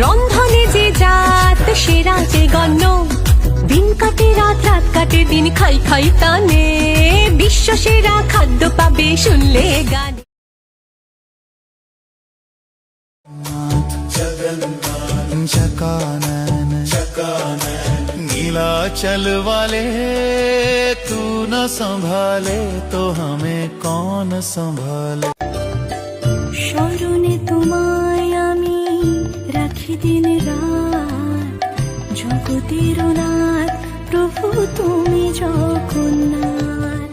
রন্ধনে যে জাত সেরা যে গণ্য, দিন কাটে রাত রাত কাটে দিন খাই খাই টানে, বিশ্ব সেরা খাদ্য পাবে শুনলে গান। नीलाचल वाले तू न संभाले तो हमें कौन संभाले। স্মরণে তোমায় আমি রাখি দিন রাত, জগতের নাথ প্রভু তুমি জগন্নাথ।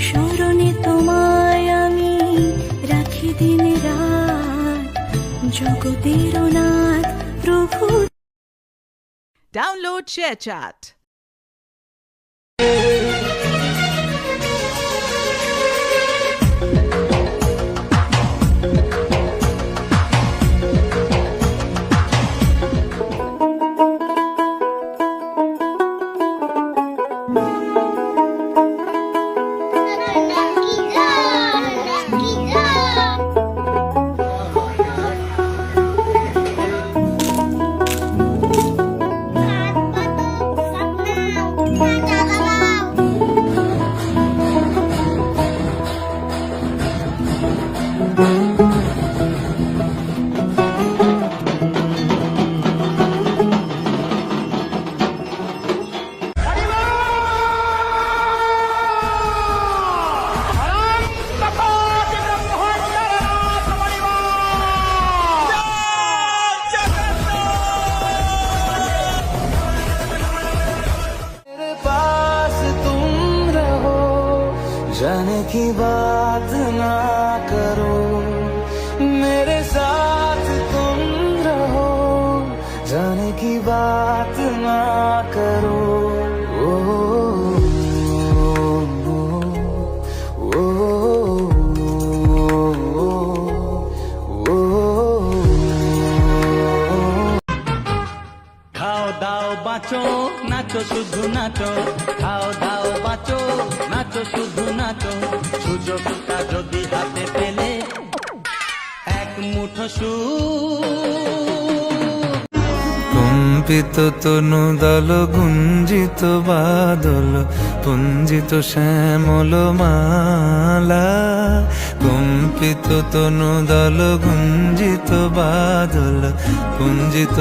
স্মরণে তোমায় আমি রাখি দিন রাত, জগতের নাথ প্রভু। Download ShareChat. जाने की बात ना करो, मेरे साथ तुम रहो, जाने की बात ना करो। ओ, ओ, ओ, ओ, খাও দাও বাঁচো নাচো শুধু নাচো, খাও দাও বাঁচো নাচো শুধু নাচো, সুযোগটা যদি হাতে পেলে এক মুঠো কম্পিত তনু দল গুঞ্জিত বাদল পুঞ্জিত শ্যামল মালা, কম্পিত তনু দল গুঞ্জিত বাদল পুঞ্জিত